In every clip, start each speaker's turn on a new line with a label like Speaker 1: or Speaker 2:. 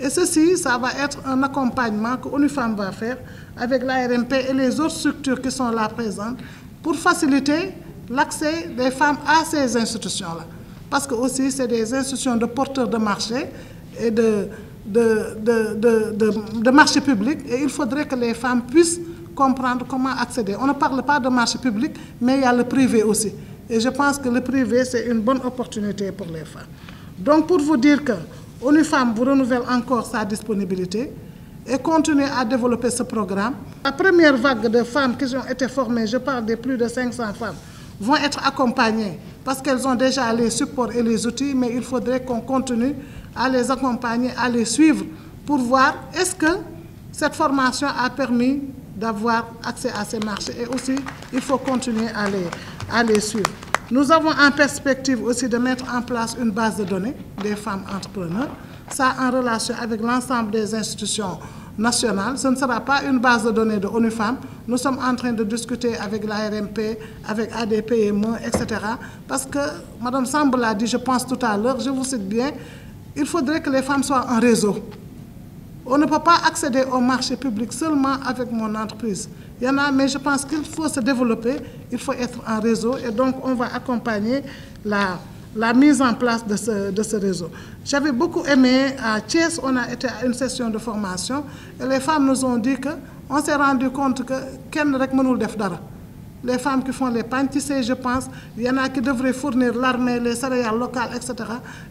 Speaker 1: Et ceci, ça va être un accompagnement que UNIFEM va faire avec l'ARMP et les autres structures qui sont là présentes pour faciliter l'accès des femmes à ces institutions-là. Parce que aussi, c'est des institutions de porteurs de marché et de marché public. Et il faudrait que les femmes puissent comprendre comment accéder. On ne parle pas de marché public, mais il y a le privé aussi. Et je pense que le privé, c'est une bonne opportunité pour les femmes. Donc, pour vous dire que UNIFEM vous renouvelle encore sa disponibilité et continue à développer ce programme. La première vague de femmes qui ont été formées, je parle de plus de 500 femmes, vont être accompagnées parce qu'elles ont déjà les supports et les outils, mais il faudrait qu'on continue à les accompagner, à les suivre pour voir est-ce que cette formation a permis d'avoir accès à ces marchés. Et aussi, il faut continuer à les suivre. Nous avons en perspective aussi de mettre en place une base de données des femmes entrepreneurs, ça en relation avec l'ensemble des institutions nationales. Ce ne sera pas une base de données de UNIFEM. Nous sommes en train de discuter avec l'ARMP, avec ADPME, etc. Parce que, Mme Samb l'a dit, je pense tout à l'heure, je vous cite bien, il faudrait que les femmes soient en réseau. On ne peut pas accéder au marché public seulement avec mon entreprise. Il y en a, mais je pense qu'il faut se développer, il faut être en réseau et donc on va accompagner la mise en place de ce réseau. J'avais beaucoup aimé, à Thiès, on a été à une session de formation et les femmes nous ont dit qu'on s'est rendu compte que kenn rek mënul def dara. Les femmes qui font les pâtisseries, je pense, il y en a qui devraient fournir l'armée, les céréales locales, etc.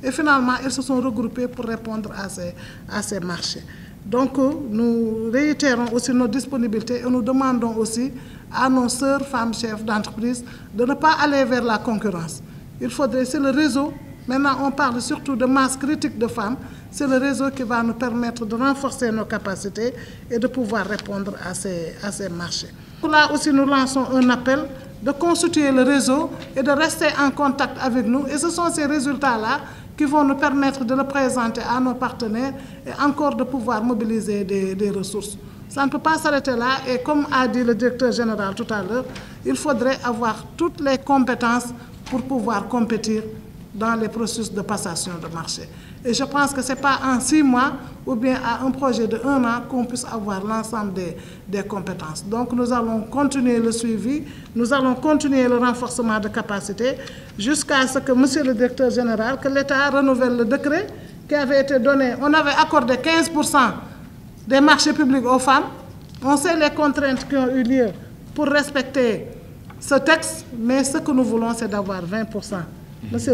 Speaker 1: Et finalement, elles se sont regroupées pour répondre à ces marchés. Donc, nous réitérons aussi nos disponibilités et nous demandons aussi à nos sœurs, femmes chefs d'entreprise, de ne pas aller vers la concurrence. Il faudrait, c'est le réseau, maintenant on parle surtout de masse critique de femmes, c'est le réseau qui va nous permettre de renforcer nos capacités et de pouvoir répondre à ces marchés. Là aussi, nous lançons un appel de constituer le réseau et de rester en contact avec nous. Et ce sont ces résultats-là qui vont nous permettre de le présenter à nos partenaires et encore de pouvoir mobiliser des ressources. Ça ne peut pas s'arrêter là et comme a dit le directeur général tout à l'heure, il faudrait avoir toutes les compétences pour pouvoir compétir dans les processus de passation de marché. Et je pense que ce n'est pas en 6 mois ou bien à un projet de 1 an qu'on puisse avoir l'ensemble des compétences. Donc nous allons continuer le suivi, nous allons continuer le renforcement de capacité jusqu'à ce que, monsieur le directeur général, que l'État renouvelle le décret qui avait été donné. On avait accordé 15% des marchés publics aux femmes. On sait les contraintes qui ont eu lieu pour respecter ce texte, mais ce que nous voulons, c'est d'avoir 20%. Monsieur